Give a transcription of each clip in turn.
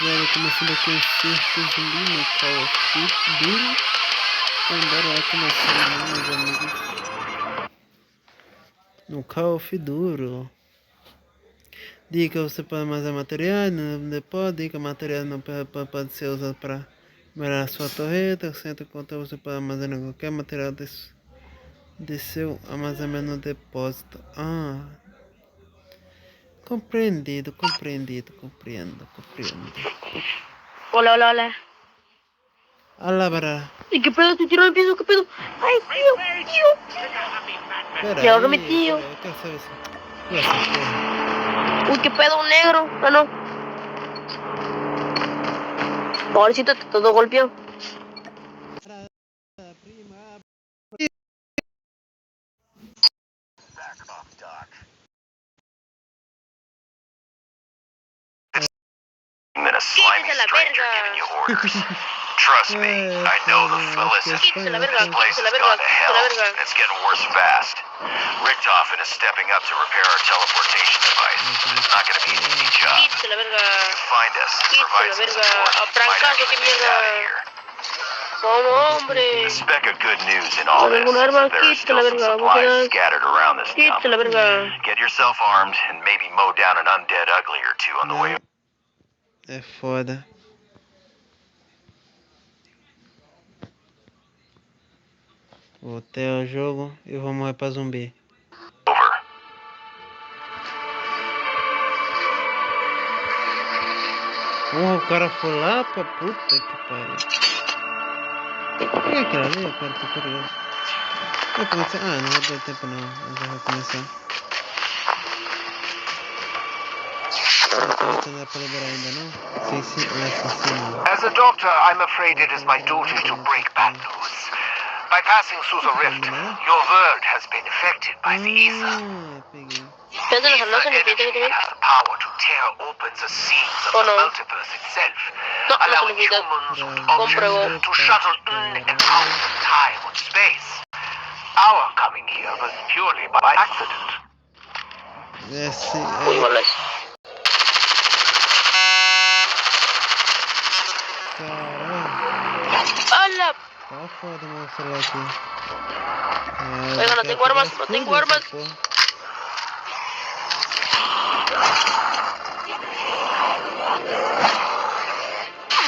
Galera, começando aqui um certo zumbi no Call of Duty. Bora lá começando, né, meus amigos? No Call of Duty. Dica, você pode armazenar materiais no depósito. Dica, material não pode ser usado para melhorar a sua torreta. Centro de controle, você pode armazenar qualquer material de seu armazenamento no depósito. Compreendido, compreendo. Hola. Alabra. ¿Y qué pedo? ¿Te tiró el piso? ¿Qué pedo? ¡Ay, tío! Cuidado que mi tío. Eu quero saber se... Uy, qué pedo, un negro. Ah, no. Pobrecito, todo golpeado. Than a slimy stranger giving you orders. Trust me, I know the Felicity. This place has gone to hell, and it's getting worse fast. Richtofen is stepping up to repair our teleportation device. It's not going to be an easy job. If you find us and provide some support, you might actually get out of here. A speck of good news in all this. There are still some supplies scattered around this dump. Get yourself armed and maybe mow down an undead ugly or two on the way. É foda. Voltei ao jogo e vou morrer pra zumbi. Over. Porra, o cara foi lá pra puta que pariu. O que é aquilo ali? Eu quero ter curioso. Vai começar? Não vai ter tempo não. Eu já vou começar. As a doctor, I'm afraid it is my duty to break bad news. By passing through the rift, your world has been affected by the ether. Ether energy has the power to tear open the seams of the multiverse itself, allowing humans and objects to shuttle in and out of time and space. Our coming here was purely by accident. ¡Hala! Tá foda meu celular aqui. Oiga, no tengo armas.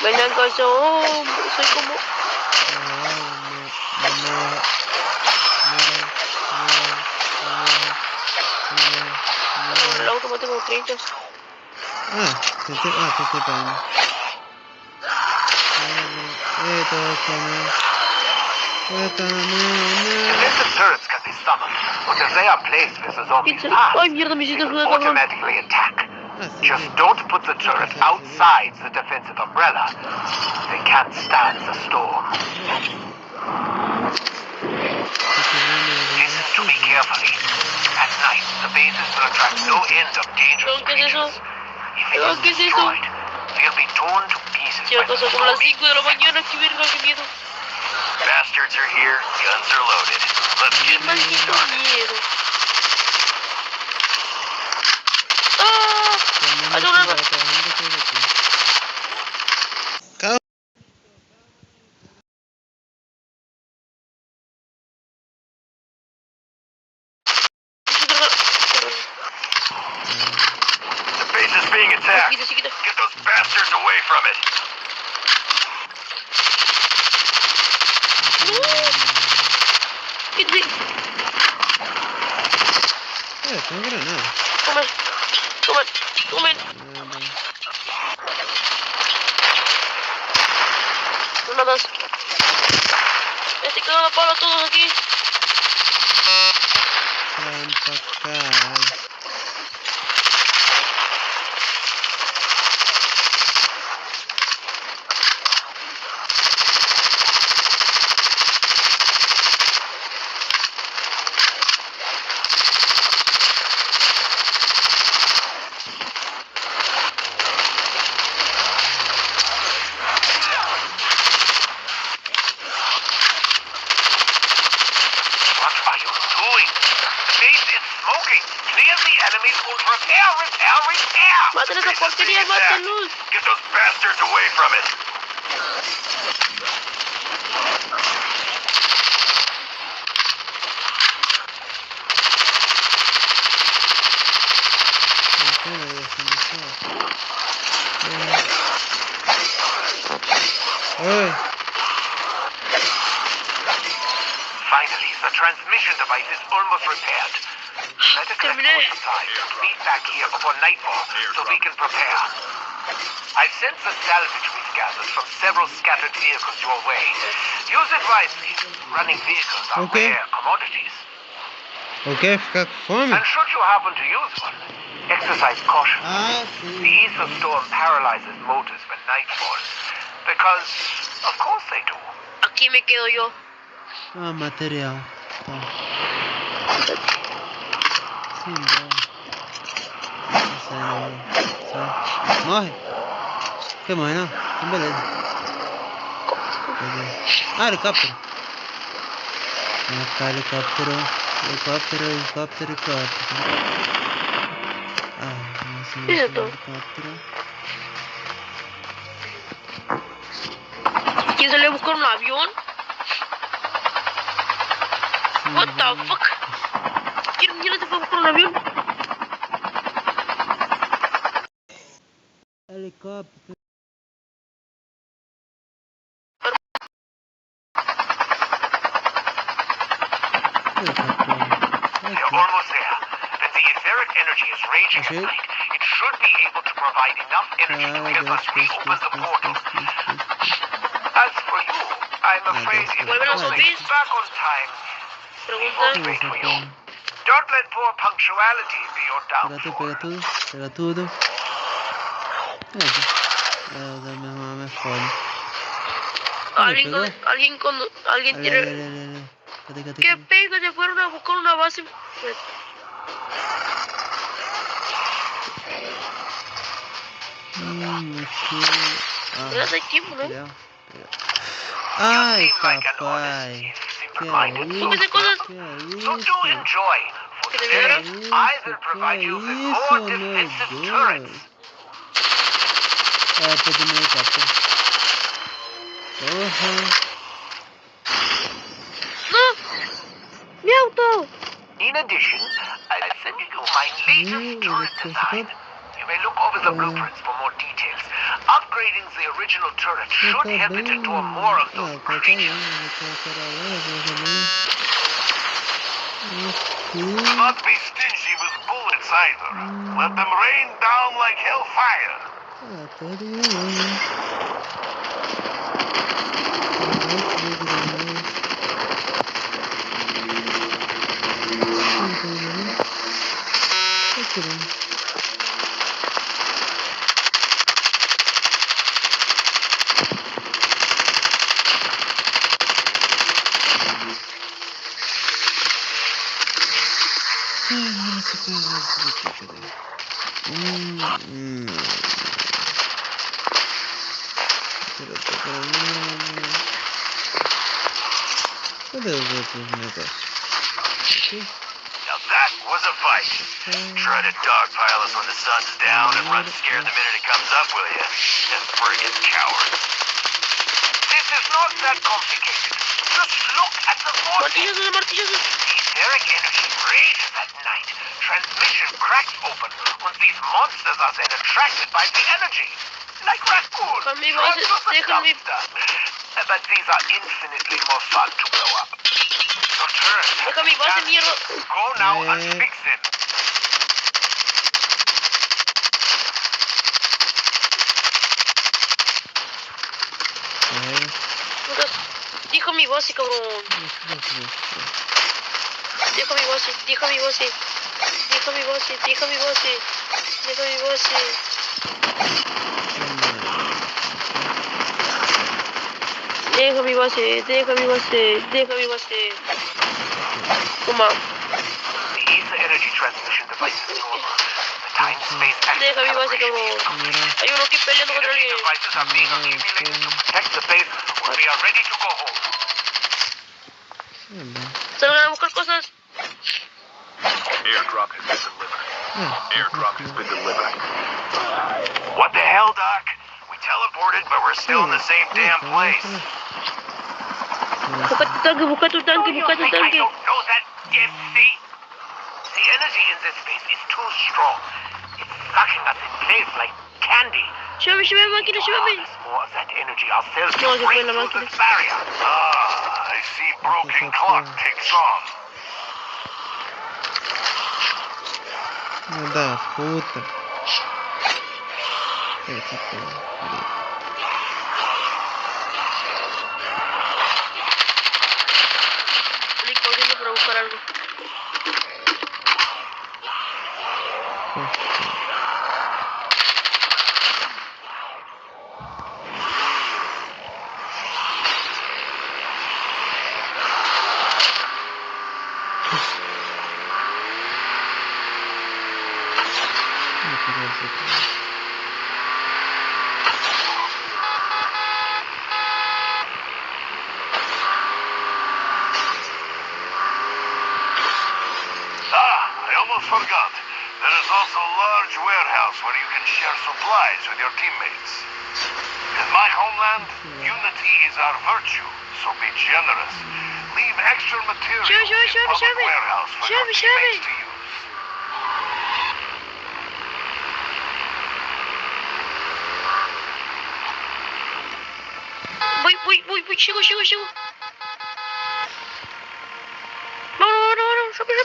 Vengan con su hombre, soy como... Luego como tengo 30. Tentei pra mim. Eita, The distant turrets can be summoned, but if they are placed with the zombie path, they will automatically attack. Just don't put the turret outside the defensive umbrella. They can't stand the storm. Listen to me carefully. At night, the bases will attract no end of dangerous creatures. If it is destroyed, they'll be torn to pieces by the storm. Bastards are here, guns are loaded. Let's get this started. The base is being attacked. Get those bastards away from it. Tem granada. Tomen. Granadas. Estoy cagando a palo a todos aquí. Santa caralho. What are you doing? The base is smoking. Clear bastards away from it. Finally, the transmission device is almost repaired. Better collect more supplies and meet back here before nightfall so we can prepare. I've sent the salvage we've gathered from several scattered vehicles your way. Use it wisely. Running vehicles are rare commodities. Ok, ficar com fome? And should you happen to use one, exercise caution. The ether storm paralyzes motors when night falls. Because, of course they do. Aquí me quedo yo. Ah, material. Tá. Sim, bom. Sai. Morre? Quer morrer não? Então beleza. Ah, helicóptero. Ah, tá, helicóptero. Helicóptero. Ah, nossa, helicóptero. ¿Quién salió a buscar un avión? What the fuck? ¿Quién se fue a buscar un avión? Helicóptero. You're almost there. If the etheric energy is raging at night, it should be able to provide enough energy to help us reopen the portal. As for you, I'm afraid if you don't make it back on time, we won't wait for you. Don't let poor punctuality be your downfall. Pega tudo. Da minha arma é foda. Alguien tiene... Cadê? ¿Qué pega? Se fueron a buscar una base. Ya hay tiempo, ¿no? Ai, papai. Que So do enjoy, for together I will provide you with more defensive turrets. É, pode me helicóptero. Porra. ¡Mi auto! In addition, I'll send you my latest turret design. You may look over the blueprints for more details. Upgrading the original turret should help it endure more of those creatures. Do not be stingy with bullets either. Let them rain down like hellfire. Cadê os outros negócios? Aqui? Now that was a fight. Try to dogpile us when the sun's down and run scared the minute it comes up, will you? Them friggin' cowards. This is not that complicated. Just look at the vortex. Martillazos. Etheric energy rages at night. Transmission cracks open when these monsters are then attracted by the energy. Like raccoons. But these are infinitely more fun to blow up. Your turn. Go now and fix them. Dijo mi voz, cabrón. Dijo mi voz. Dijo mi voz. Come on. The ether energy transmission device is normal. The time-space Deja mi base, cabrón. Hay uno aquí peleando contra alguien. devices are being accumulated to protect the base when we are ready to go home. Salgan a buscar cosas. Airdrop has been delivered. Airdrop has been delivered. What the hell, Doc? We tell teleported, but we're still in the same damn place. Buka tu tangga, buka tu tangga, buka tu I tangga. don't know that, Dempsey. The energy in this space is too strong. It's sucking us in place like candy. Show me máquina, show me. Harness more of that energy ourselves to No, que break fue la through máquina. this barrier. Ah, I see broken clock ticks on. Filha da puta. Pega essa porra. Salí corriendo para buscar algo. I almost forgot. There is also a large warehouse where you can share supplies with your teammates. In my homeland, unity is our virtue, so be generous. Leave extra materials in public warehouse for your teammates to use. Voy, llego. Vámonos, rápido.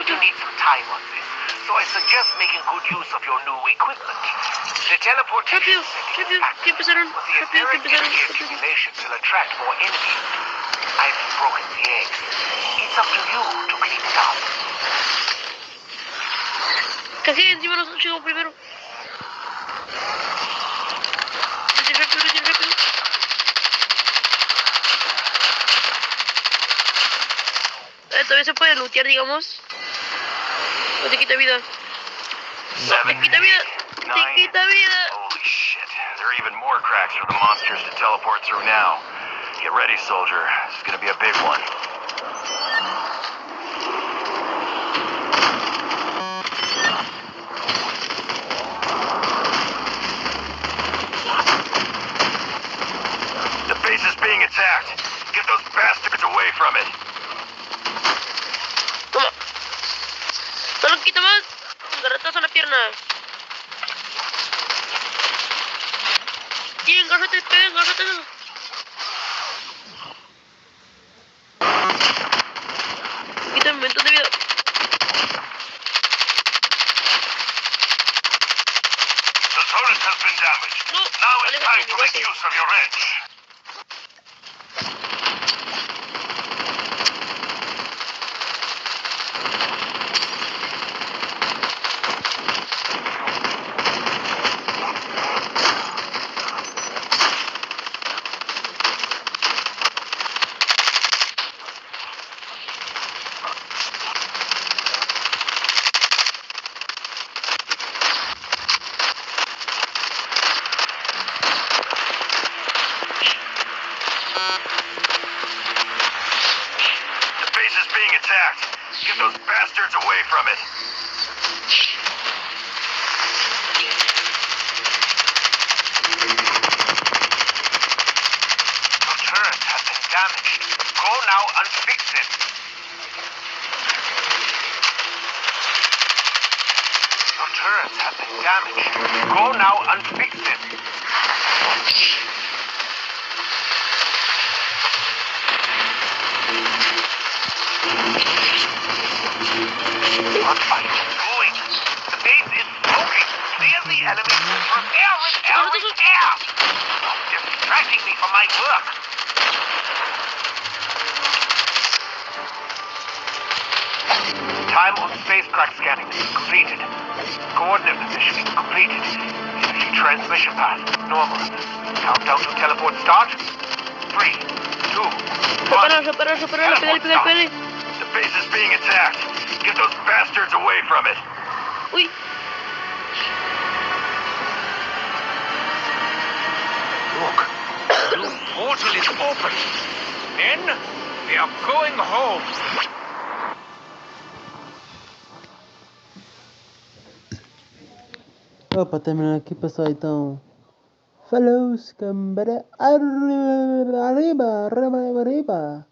You need some time on this, so I suggest making good use of your new equipment. The teleportation setting is active, que empezaron, but the etheric energy accumulation will attract more enemies. I've broken the eggs. It's up to you to clean it up. Casi encima nosotros llegamos primero. Rápido. Todavía se puede lootear, digamos. O te quita vida. Te quita vida. Holy shit. There are even more cracks for the monsters to teleport through now. Get ready, soldier. This is gonna be a big one. The base is being attacked. Get those bastards away from it. Toma. No lo quita más. Garrotazo en la pierna. Tienen garrotes, peguen garrotazo. Quita un montón de vida. The turret has been damaged. No. Now it's time to make use of your wrench. Get those bastards away from it. Your turret has been damaged. Go now and fix it. Your turret has been damaged. Go now and fix it. What are you doing? The base is smoking. Clear the elements. Repair. Stop distracting me from my work. Time of spacecraft scanning completed. Coordinate positioning completed. Energy transmission path normal. Countdown to teleport start. 3, 2, 1. Pégale. The base is being attacked. Get those bastards away from it. Uy. Look, the new portal is open. Men, we are going home. Para terminar aqui, pessoal, então. Falou, cambada. Arriba, arriba, arriba.